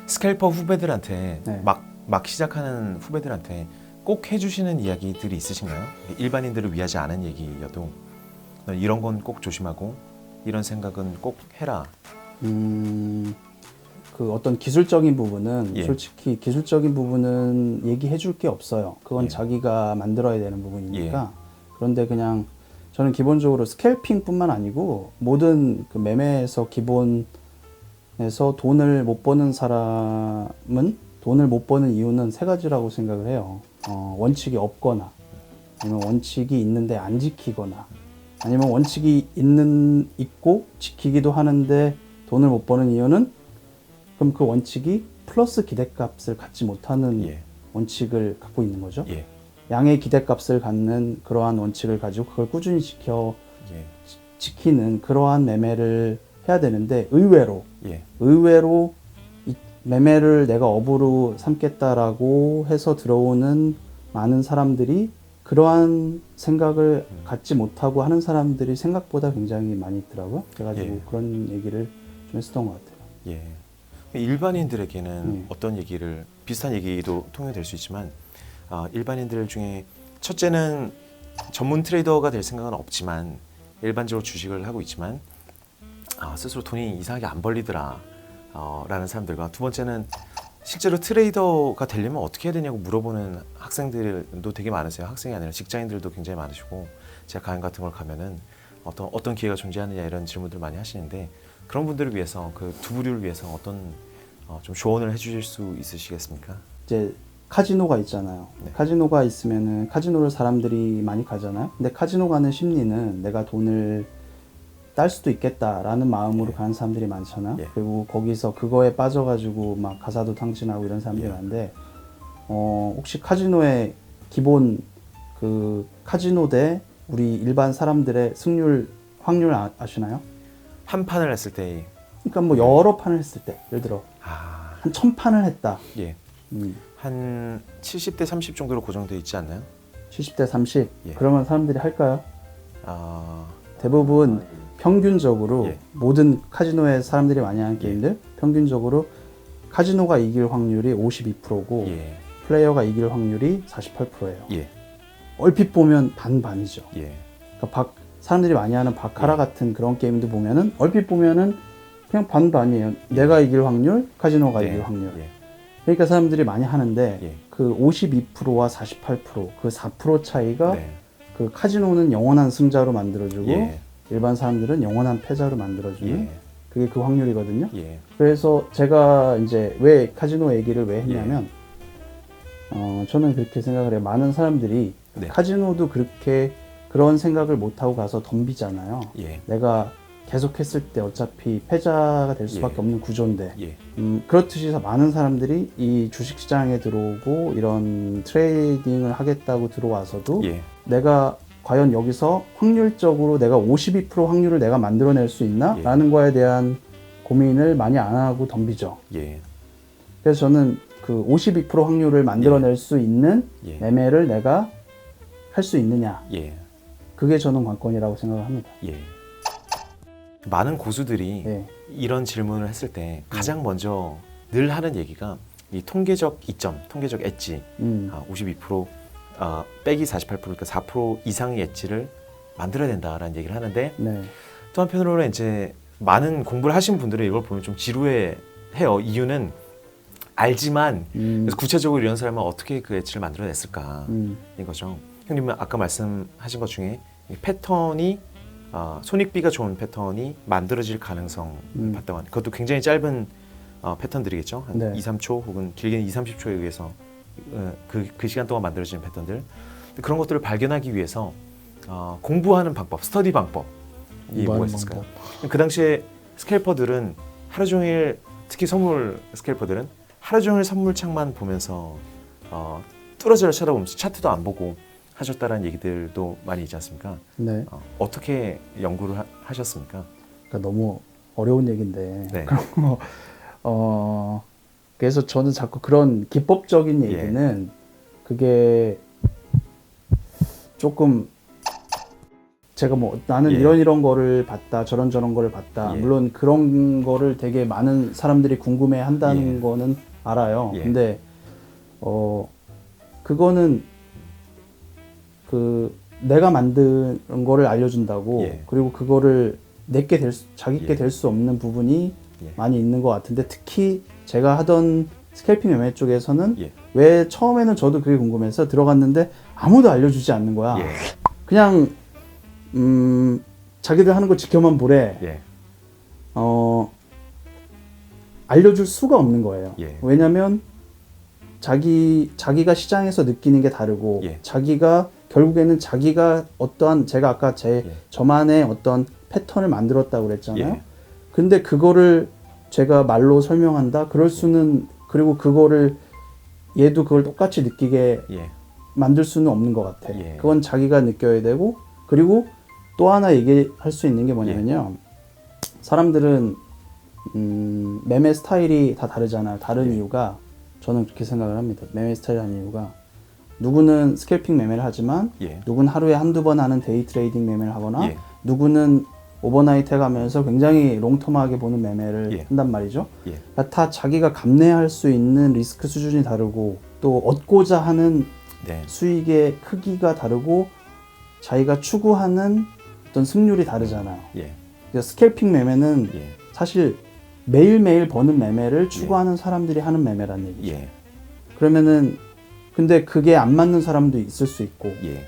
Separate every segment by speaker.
Speaker 1: 스캘퍼 후배들한테
Speaker 2: 네.
Speaker 1: 막 시작하는 후배들한테 꼭 해주시는 이야기들이 있으신가요? 일반인들을 위하지 않은 얘기여도 이런 건 꼭 조심하고 이런 생각은 꼭 해라.
Speaker 2: 그 어떤 기술적인 부분은
Speaker 1: 예.
Speaker 2: 솔직히 기술적인 부분은 얘기해 줄 게 없어요. 그건
Speaker 1: 예.
Speaker 2: 자기가 만들어야 되는 부분이니까.
Speaker 1: 예.
Speaker 2: 그런데 그냥 저는 기본적으로 스캘핑뿐만 아니고 모든 그 매매에서 기본에서 돈을 못 버는 사람은 돈을 못 버는 이유는 세 가지라고 생각을 해요. 원칙이 없거나 아니면 원칙이 있는데 안 지키거나 아니면 원칙이 있고 지키기도 하는데 돈을 못 버는 이유는 그럼 그 원칙이 플러스 기대값을 갖지 못하는
Speaker 1: 예.
Speaker 2: 원칙을 갖고 있는 거죠.
Speaker 1: 예.
Speaker 2: 양의 기대값을 갖는 그러한 원칙을 가지고 그걸 꾸준히
Speaker 1: 예.
Speaker 2: 지키는 그러한 매매를 해야 되는데 의외로
Speaker 1: 예.
Speaker 2: 이 매매를 내가 업으로 삼겠다라고 해서 들어오는 많은 사람들이 그러한 생각을 갖지 못하고 하는 사람들이 생각보다 굉장히 많이 있더라고요. 그래가지고
Speaker 1: 예.
Speaker 2: 그런 얘기를 좀 했었던 것 같아요.
Speaker 1: 예. 일반인들에게는
Speaker 2: 예.
Speaker 1: 어떤 얘기를 비슷한 얘기도 통용될 수 있지만 일반인들 중에 첫째는 전문 트레이더가 될 생각은 없지만 일반적으로 주식을 하고 있지만 스스로 돈이 이상하게 안 벌리더라 라는 사람들과 두 번째는 실제로 트레이더가 되려면 어떻게 해야 되냐고 물어보는 학생들도 되게 많으세요. 학생이 아니라 직장인들도 굉장히 많으시고 제가 강연 같은 걸 가면은 어떤 기회가 존재하느냐 이런 질문들을 많이 하시는데 그런 분들을 위해서 그 두 부류를 위해서 어떤 좀 조언을 해주실 수 있으시겠습니까?
Speaker 2: 이제 카지노가 있잖아요.
Speaker 1: 네.
Speaker 2: 카지노가 있으면은 카지노를 사람들이 많이 가잖아요. 근데 카지노 가는 심리는 내가 돈을 딸 수도 있겠다라는 마음으로
Speaker 1: 예.
Speaker 2: 가는 사람들이 많잖아요.
Speaker 1: 예.
Speaker 2: 그리고 거기서 그거에 빠져가지고 막 가사도 탕진하고 이런 사람들이
Speaker 1: 예.
Speaker 2: 많은데 혹시 카지노의 기본 그 카지노 대 우리 일반 사람들의 승률 확률 아시나요?
Speaker 1: 한 판을 했을 때
Speaker 2: 그러니까 뭐 여러 판을 했을 때 예를 들어
Speaker 1: 아,
Speaker 2: 한 1000판을 했다.
Speaker 1: 예. 한 70대 30 정도로 고정되어 있지 않나요?
Speaker 2: 70대 30.
Speaker 1: 예.
Speaker 2: 그러면 사람들이 할까요?
Speaker 1: 아,
Speaker 2: 대부분 평균적으로
Speaker 1: 예.
Speaker 2: 모든 카지노에 사람들이 많이 하는 게임들 평균적으로 카지노가 이길 확률이 52%고
Speaker 1: 예.
Speaker 2: 플레이어가 이길 확률이 48%예요.
Speaker 1: 예.
Speaker 2: 얼핏 보면 반반이죠.
Speaker 1: 예.
Speaker 2: 그러니까 사람들이 많이 하는 바카라 같은 그런 게임도 보면은 얼핏 보면은 그냥 반반이에요. 내가 이길 확률, 카지노가
Speaker 1: 예.
Speaker 2: 이길 확률.
Speaker 1: 예.
Speaker 2: 그러니까 사람들이 많이 하는데
Speaker 1: 예.
Speaker 2: 그 52%와 48%, 그 4% 차이가
Speaker 1: 네.
Speaker 2: 그 카지노는 영원한 승자로 만들어주고
Speaker 1: 예.
Speaker 2: 일반 사람들은 영원한 패자로 만들어주는
Speaker 1: 예.
Speaker 2: 그게 그 확률이거든요.
Speaker 1: 예.
Speaker 2: 그래서 제가 이제 왜 카지노 얘기를 왜 했냐면 저는 그렇게 생각을 해요. 많은 사람들이
Speaker 1: 네.
Speaker 2: 카지노도 그렇게 그런 생각을 못하고 가서 덤비잖아요.
Speaker 1: 예.
Speaker 2: 내가 계속했을 때 어차피 패자가 될 수밖에
Speaker 1: 예.
Speaker 2: 없는 구조인데
Speaker 1: 예.
Speaker 2: 그렇듯이 많은 사람들이 이 주식시장에 들어오고 이런 트레이딩을 하겠다고 들어와서도
Speaker 1: 예.
Speaker 2: 내가 과연 여기서 확률적으로 내가 52% 확률을 내가 만들어낼 수 있나?
Speaker 1: 예.
Speaker 2: 라는 거에 대한 고민을 많이 안 하고 덤비죠.
Speaker 1: 예.
Speaker 2: 그래서 저는 그 52% 확률을 만들어낼 수 있는
Speaker 1: 예.
Speaker 2: 매매를 내가 할 수 있느냐.
Speaker 1: 예.
Speaker 2: 그게 저는 관건이라고 생각을 합니다.
Speaker 1: 예. 많은 고수들이
Speaker 2: 예.
Speaker 1: 이런 질문을 했을 때 가장 먼저 늘 하는 얘기가 이 통계적 이점, 통계적 엣지 52% 빼기 48% 그러니까 4% 이상의 엣지를 만들어야 된다라는 얘기를 하는데
Speaker 2: 네.
Speaker 1: 또 한편으로는 이제 많은 공부를 하신 분들은 이걸 보면 좀 지루해해요. 이유는 알지만 그래서 구체적으로 이런 사람은 어떻게 그 엣지를 만들어냈을까 이거죠. 형님은 아까 말씀하신 것 중에 이 패턴이 손익비가 좋은 패턴이 만들어질 가능성 봤다고 하는 그것도 굉장히 짧은 패턴들이겠죠. 한
Speaker 2: 네.
Speaker 1: 2, 3초 혹은 길게는 2, 30초에 의해서 그 시간 동안 만들어지는 패턴들 그런 것들을 발견하기 위해서 공부하는 방법, 스터디 방법이 뭐가 있을까요? 그 당시에 스캘퍼들은 하루 종일 특히 선물 스캘퍼들은 하루 종일 선물창만 보면서 뚫어져라 쳐다보면서 차트도 안 보고 하셨다라는 얘기들도 많이 있지 않습니까?
Speaker 2: 네.
Speaker 1: 어떻게 연구를 하셨습니까?
Speaker 2: 그러니까 너무 어려운 얘기인데.
Speaker 1: 네.
Speaker 2: 그런 거, 그래서 저는 자꾸 그런 기법적인 얘기는 그게 조금 제가 뭐 나는
Speaker 1: 예.
Speaker 2: 이런 거를 봤다, 저런 거를 봤다.
Speaker 1: 예.
Speaker 2: 물론 그런 거를 되게 많은 사람들이 궁금해 한다는
Speaker 1: 예.
Speaker 2: 거는 알아요.
Speaker 1: 예.
Speaker 2: 근데 그거는 내가 만든 거를 알려준다고
Speaker 1: 예.
Speaker 2: 그리고 그거를 자기께
Speaker 1: 예.
Speaker 2: 될 수 없는 부분이
Speaker 1: 예.
Speaker 2: 많이 있는 것 같은데 특히 제가 하던 스캘핑 매매 쪽에서는
Speaker 1: 예.
Speaker 2: 왜 처음에는 저도 그게 궁금해서 들어갔는데 아무도 알려주지 않는 거야.
Speaker 1: 예.
Speaker 2: 그냥 자기들 하는 거 지켜만 보래.
Speaker 1: 예.
Speaker 2: 알려줄 수가 없는 거예요.
Speaker 1: 예.
Speaker 2: 왜냐면 자기가 시장에서 느끼는 게 다르고
Speaker 1: 예.
Speaker 2: 결국에는 자기가 어떠한 제가 아까
Speaker 1: 예.
Speaker 2: 저만의 어떤 패턴을 만들었다고 그랬잖아요.
Speaker 1: 예.
Speaker 2: 근데 그거를 제가 말로 설명한다? 그럴 수는 그리고 얘도 그걸 똑같이 느끼게
Speaker 1: 예.
Speaker 2: 만들 수는 없는 것 같아.
Speaker 1: 예.
Speaker 2: 그건 자기가 느껴야 되고 그리고 또 하나 얘기할 수 있는 게 뭐냐면요. 사람들은 매매 스타일이 다 다르잖아요. 다른
Speaker 1: 예.
Speaker 2: 이유가 저는 그렇게 생각을 합니다. 매매 스타일 하는 이유가 누구는 스캘핑 매매를 하지만
Speaker 1: 예.
Speaker 2: 누구는 하루에 한두 번 하는 데이 트레이딩 매매를 하거나
Speaker 1: 예.
Speaker 2: 누구는 오버나이트 해가면서 굉장히 롱텀하게 보는 매매를
Speaker 1: 예.
Speaker 2: 한단 말이죠.
Speaker 1: 예.
Speaker 2: 그러니까 다 자기가 감내할 수 있는 리스크 수준이 다르고 또 얻고자 하는
Speaker 1: 네.
Speaker 2: 수익의 크기가 다르고 자기가 추구하는 어떤 승률이 다르잖아요.
Speaker 1: 예.
Speaker 2: 그러니까 스캘핑 매매는
Speaker 1: 예.
Speaker 2: 사실 매일매일 버는 매매를 추구하는 사람들이 하는 매매란 얘기죠.
Speaker 1: 예.
Speaker 2: 그러면은 근데 그게 안 맞는 사람도 있을 수 있고
Speaker 1: 예.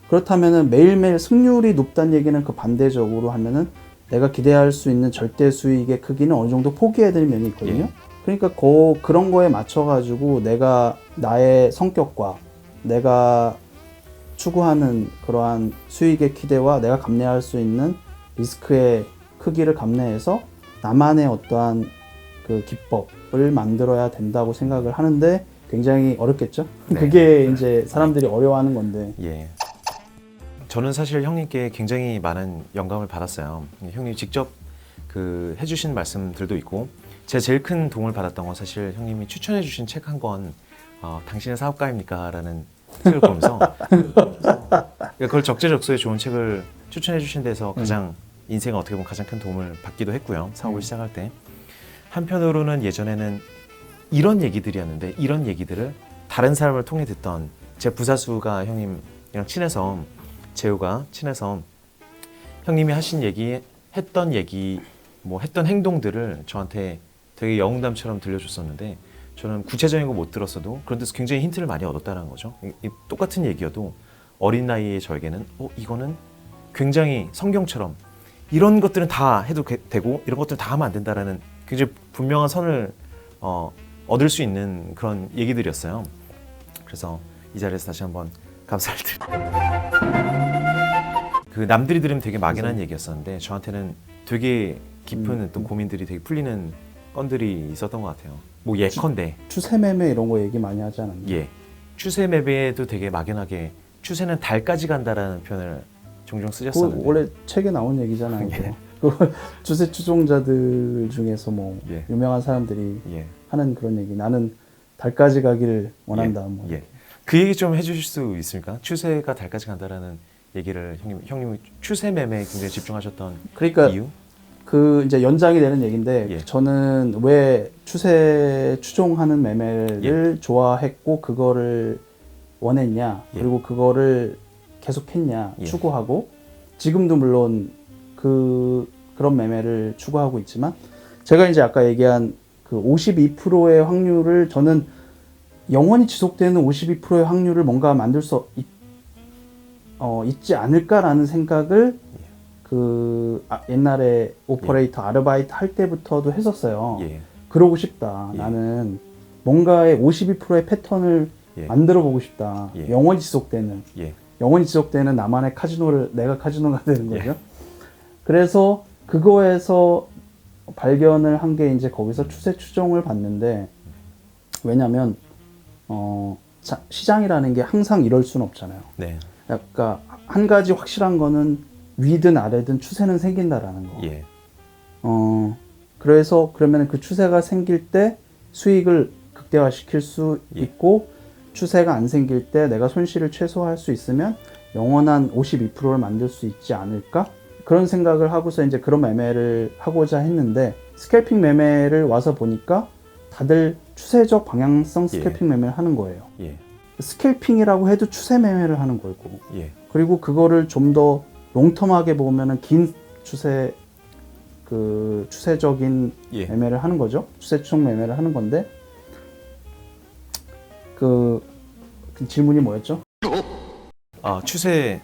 Speaker 2: 그렇다면은 매일매일 승률이 높다는 얘기는 그 반대적으로 하면은 내가 기대할 수 있는 절대 수익의 크기는 어느 정도 포기해야 될 면이 있거든요.
Speaker 1: 예.
Speaker 2: 그러니까 그런 거에 맞춰가지고 내가 나의 성격과 내가 추구하는 그러한 수익의 기대와 내가 감내할 수 있는 리스크의 크기를 감내해서 나만의 어떠한 그 기법을 만들어야 된다고 생각을 하는데 굉장히 어렵겠죠?
Speaker 1: 네.
Speaker 2: 그게 이제 사람들이 어려워하는 건데.
Speaker 1: 예. 저는 사실 형님께 굉장히 많은 영감을 받았어요. 형님 직접 해주신 말씀들도 있고, 제가 제일 큰 도움을 받았던 건 사실 형님이 추천해주신 책 한 권, 당신은 사업가입니까? 라는 책을 보면서 그걸 적재적소에 좋은 책을 추천해주신 데서 가장 인생에 어떻게 보면 가장 큰 도움을 받기도 했고요. 사업을 시작할 때. 한편으로는 예전에는 이런 얘기들이었는데 이런 얘기들을 다른 사람을 통해 듣던 제 부사수가 형님이랑 친해서 재우가 친해서 형님이 하신 얘기, 했던 얘기, 뭐 했던 행동들을 저한테 되게 영웅담처럼 들려줬었는데 저는 구체적인 거 못 들었어도 그런 데서 굉장히 힌트를 많이 얻었다는 거죠. 똑같은 얘기여도 어린 나이에 저에게는 이거는 굉장히 성경처럼 이런 것들은 다 해도 되고 이런 것들은 다 하면 안 된다라는 굉장히 분명한 선을 얻을 수 있는 그런 얘기들이었어요. 그래서 이 자리에서 다시 한번 감사를 드립니다. 남들이 들으면 되게 막연한 얘기였었는데 저한테는 되게 깊은 어떤 고민들이 되게 풀리는 건들이 있었던 것 같아요. 뭐 예컨대
Speaker 2: 추세 매매 이런 거 얘기 많이 하지 않았나요?
Speaker 1: 예, 추세 매매에도 되게 막연하게 추세는 달까지 간다라는 표현을 종종 쓰셨었는데
Speaker 2: 원래 책에 나온 얘기잖아요.
Speaker 1: 예.
Speaker 2: 그 추세 추종자들 중에서 뭐
Speaker 1: 예.
Speaker 2: 유명한 사람들이
Speaker 1: 예.
Speaker 2: 하는 그런 얘기. 나는 달까지 가기를 원한다.
Speaker 1: 예.
Speaker 2: 뭐.
Speaker 1: 예. 그 얘기 좀 해주실 수 있습니까? 추세가 달까지 간다라는 얘기를 형님이 추세 매매에 굉장히 집중하셨던
Speaker 2: 그러니까
Speaker 1: 이유?
Speaker 2: 그 이제 연장이 되는 얘기인데
Speaker 1: 예.
Speaker 2: 저는 왜 추세 추종하는 매매를 좋아했고 그거를 원했냐
Speaker 1: 예.
Speaker 2: 그리고 그거를 계속했냐
Speaker 1: 예.
Speaker 2: 추구하고 지금도 물론 그런 매매를 추구하고 있지만 제가 이제 아까 얘기한 그 52%의 확률을 저는 영원히 지속되는 52%의 확률을 뭔가 만들 수 있지 않을까라는 생각을 옛날에 오퍼레이터 아르바이트 할 때부터도 했었어요.
Speaker 1: 예.
Speaker 2: 그러고 싶다.
Speaker 1: 예.
Speaker 2: 나는 뭔가의 52%의 패턴을
Speaker 1: 예.
Speaker 2: 만들어 보고 싶다.
Speaker 1: 예.
Speaker 2: 영원히 지속되는 나만의 카지노를 내가 카지노가 되는 거죠.
Speaker 1: 예.
Speaker 2: 그래서 그거에서 발견을 한 게 이제 거기서 추세 추종을 봤는데 왜냐면 시장이라는 게 항상 이럴 수는 없잖아요.
Speaker 1: 네.
Speaker 2: 그러니까 한 가지 확실한 거는 위든 아래든 추세는 생긴다라는 거.
Speaker 1: 예.
Speaker 2: 그래서 그러면 그 추세가 생길 때 수익을 극대화시킬 수
Speaker 1: 예.
Speaker 2: 있고 추세가 안 생길 때 내가 손실을 최소화할 수 있으면 영원한 52%를 만들 수 있지 않을까? 그런 생각을 하고서 이제 그런 매매를 하고자 했는데 스캘핑 매매를 와서 보니까 다들 추세적 방향성 스캘핑 매매를 하는 거예요.
Speaker 1: 예.
Speaker 2: 스캘핑이라고 해도 추세 매매를 하는 거고
Speaker 1: 예.
Speaker 2: 그리고 그거를 좀 더 롱텀하게 보면은 긴 추세적인
Speaker 1: 예.
Speaker 2: 매매를 하는 거죠. 추세 추종 매매를 하는 건데 그 질문이 뭐였죠?
Speaker 1: 추세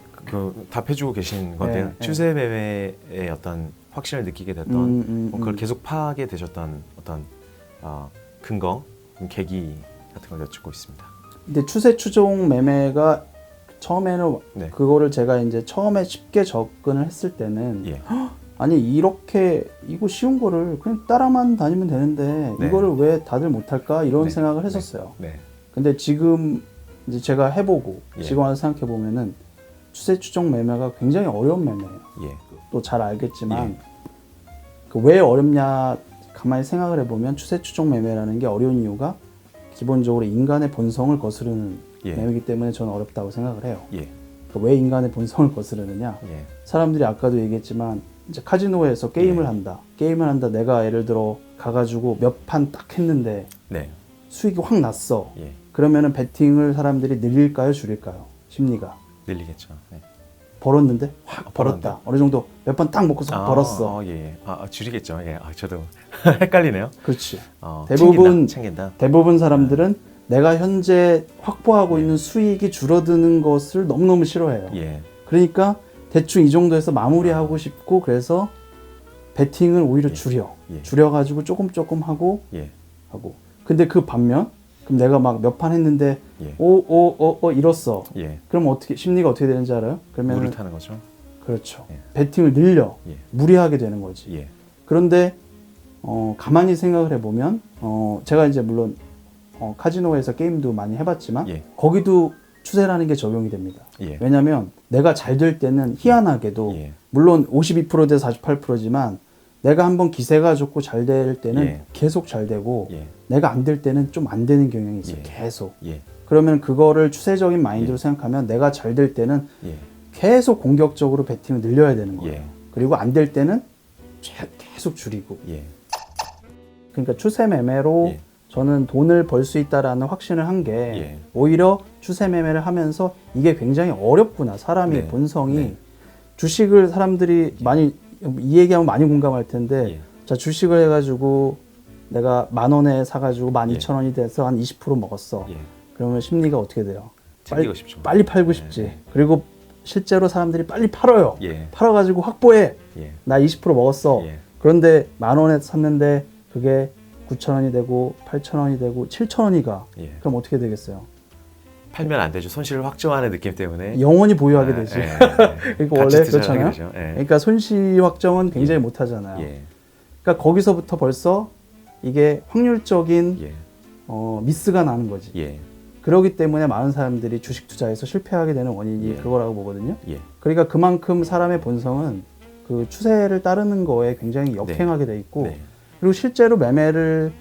Speaker 1: 답해주고 계신 건데요.
Speaker 2: 네,
Speaker 1: 추세 매매의 어떤 확신을 느끼게 됐던 그걸 계속 파하게 되셨던 어떤 근거, 계기 같은 걸 여쭙고 있습니다.
Speaker 2: 근데 추세 추종 매매가 처음에는
Speaker 1: 네.
Speaker 2: 그거를 제가 이제 처음에 쉽게 접근을 했을 때는
Speaker 1: 예.
Speaker 2: 아니 이거 쉬운 거를 그냥 따라만 다니면 되는데
Speaker 1: 네.
Speaker 2: 이거를 왜 다들 못할까 이런
Speaker 1: 네.
Speaker 2: 생각을 했었어요.
Speaker 1: 네.
Speaker 2: 근데 지금 이제 제가 해보고
Speaker 1: 예.
Speaker 2: 지금 와서 생각해 보면은 추세 추종 매매가 굉장히 어려운 매매예요.
Speaker 1: 예.
Speaker 2: 또 잘 알겠지만 그 왜 어렵냐 가만히 생각을 해보면 추세 추종 매매라는 게 어려운 이유가 기본적으로 인간의 본성을 거스르는
Speaker 1: 예.
Speaker 2: 매매이기 때문에 저는 어렵다고 생각을 해요.
Speaker 1: 예.
Speaker 2: 그러니까 왜 인간의 본성을 거스르느냐?
Speaker 1: 예.
Speaker 2: 사람들이 아까도 얘기했지만 이제 카지노에서 게임을
Speaker 1: 예.
Speaker 2: 한다. 게임을 한다. 내가 예를 들어 가가지고 몇 판 딱 했는데
Speaker 1: 네.
Speaker 2: 수익이 확 났어.
Speaker 1: 예.
Speaker 2: 그러면은 베팅을 사람들이 늘릴까요, 줄일까요? 심리가
Speaker 1: 늘리겠죠. 네.
Speaker 2: 벌었는데 확 벌었다.
Speaker 1: 벌었는데?
Speaker 2: 어느 정도 몇 판 딱 먹고서 확 벌었어.
Speaker 1: 예. 줄이겠죠. 예. 저도 헷갈리네요.
Speaker 2: 그렇지.
Speaker 1: 대부분 챙긴다.
Speaker 2: 대부분 사람들은 내가 현재 확보하고 있는 수익이 줄어드는 것을 너무너무 싫어해요.
Speaker 1: 예.
Speaker 2: 그러니까 대충 이 정도에서 마무리하고 싶고 그래서 베팅을 오히려 줄여.
Speaker 1: 예.
Speaker 2: 줄여가지고 조금 하고
Speaker 1: 예.
Speaker 2: 하고. 근데 그 반면 그럼 내가 막 몇 판 했는데
Speaker 1: 예.
Speaker 2: 잃었어.
Speaker 1: 예.
Speaker 2: 그럼 어떻게 심리가 어떻게 되는지 알아요? 그러면
Speaker 1: 물을 타는 거죠.
Speaker 2: 그렇죠.
Speaker 1: 예.
Speaker 2: 베팅을 늘려.
Speaker 1: 예.
Speaker 2: 무리하게 되는 거지.
Speaker 1: 예.
Speaker 2: 그런데 가만히 생각을 해보면 제가 이제 물론 카지노에서 게임도 많이 해봤지만
Speaker 1: 예.
Speaker 2: 거기도 추세라는 게 적용이 됩니다.
Speaker 1: 예.
Speaker 2: 왜냐하면 내가 잘 될 때는 희한하게도
Speaker 1: 예.
Speaker 2: 물론 52%대 48%지만 내가 한번 기세가 좋고 잘 될 때는
Speaker 1: 예.
Speaker 2: 계속 잘 되고
Speaker 1: 예.
Speaker 2: 내가 안 될 때는 좀 안 되는 경향이 있어요.
Speaker 1: 예.
Speaker 2: 계속.
Speaker 1: 예.
Speaker 2: 그러면 그거를 추세적인 마인드로
Speaker 1: 예.
Speaker 2: 생각하면 내가 잘 될 때는
Speaker 1: 예.
Speaker 2: 계속 공격적으로 베팅을 늘려야 되는 거예요.
Speaker 1: 예.
Speaker 2: 그리고 안 될 때는 계속 줄이고.
Speaker 1: 예.
Speaker 2: 그러니까 추세 매매로
Speaker 1: 예.
Speaker 2: 저는 돈을 벌 수 있다라는 확신을 한 게
Speaker 1: 예.
Speaker 2: 오히려 추세 매매를 하면서 이게 굉장히 어렵구나. 사람이
Speaker 1: 네.
Speaker 2: 본성이
Speaker 1: 네.
Speaker 2: 주식을 사람들이 많이 이 얘기하면 많이 공감할 텐데
Speaker 1: 예.
Speaker 2: 자 주식을 해가지고 내가 10,000원에 사가지고 12,000원이 돼서 한 20% 먹었어.
Speaker 1: 예.
Speaker 2: 그러면 심리가 어떻게 돼요?
Speaker 1: 챙기고 싶죠.
Speaker 2: 빨리 팔고 싶지.
Speaker 1: 네.
Speaker 2: 그리고 실제로 사람들이 빨리 팔아요.
Speaker 1: 예.
Speaker 2: 팔아가지고 확보해.
Speaker 1: 예.
Speaker 2: 나 20% 먹었어.
Speaker 1: 예.
Speaker 2: 그런데 10,000원에 샀는데 그게 9,000원이 되고 8,000원이 되고 7,000원이 가.
Speaker 1: 예.
Speaker 2: 그럼 어떻게 되겠어요?
Speaker 1: 팔면 안 되죠. 손실을 확정하는 느낌 때문에.
Speaker 2: 영원히 보유하게 되지. 그러니까 원래 그렇잖아요. 그러니까 손실 확정은 굉장히 못 하잖아요.
Speaker 1: 예.
Speaker 2: 그러니까 거기서부터 벌써 이게 확률적인
Speaker 1: 예.
Speaker 2: 미스가 나는 거지.
Speaker 1: 예.
Speaker 2: 그렇기 때문에 많은 사람들이 주식 투자에서 실패하게 되는 원인이
Speaker 1: 예.
Speaker 2: 그거라고 보거든요.
Speaker 1: 예.
Speaker 2: 그러니까 그만큼 사람의 본성은 그 추세를 따르는 거에 굉장히 역행하게 돼 있고
Speaker 1: 네.
Speaker 2: 그리고 실제로 많은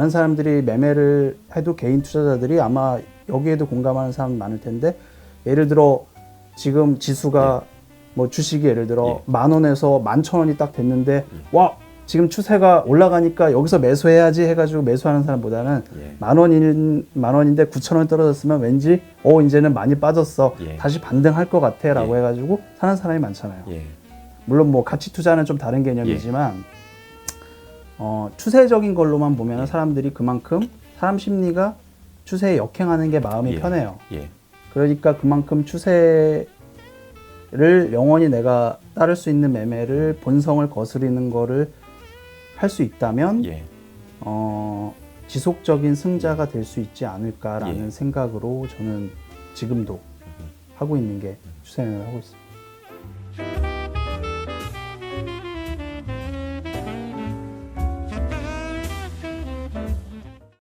Speaker 2: 사람들이 매매를 해도 개인 투자자들이 아마 여기에도 공감하는 사람 많을 텐데 예를 들어 지금 지수가 뭐 주식이 예를 들어 10,000원에서 11,000원이 딱 됐는데 와 지금 추세가 올라가니까 여기서 매수해야지 해가지고 매수하는 사람보다는
Speaker 1: 예.
Speaker 2: 10,000원인데 9,000원 떨어졌으면 왠지 이제는 많이 빠졌어
Speaker 1: 예.
Speaker 2: 다시 반등할 것 같아 라고
Speaker 1: 예.
Speaker 2: 해가지고 사는 사람이 많잖아요.
Speaker 1: 예.
Speaker 2: 물론 뭐 가치 투자는 좀 다른 개념이지만 추세적인 걸로만 보면 사람들이 그만큼 사람 심리가 추세에 역행하는 게 마음이
Speaker 1: 예.
Speaker 2: 편해요.
Speaker 1: 예.
Speaker 2: 그러니까 그만큼 추세를 영원히 내가 따를 수 있는 매매를 본성을 거스리는 거를 할 수 있다면
Speaker 1: 예.
Speaker 2: 지속적인 승자가 될 수 있지 않을까라는
Speaker 1: 예.
Speaker 2: 생각으로 저는 지금도 하고 있는 게 추세 매매를 하고 있습니다.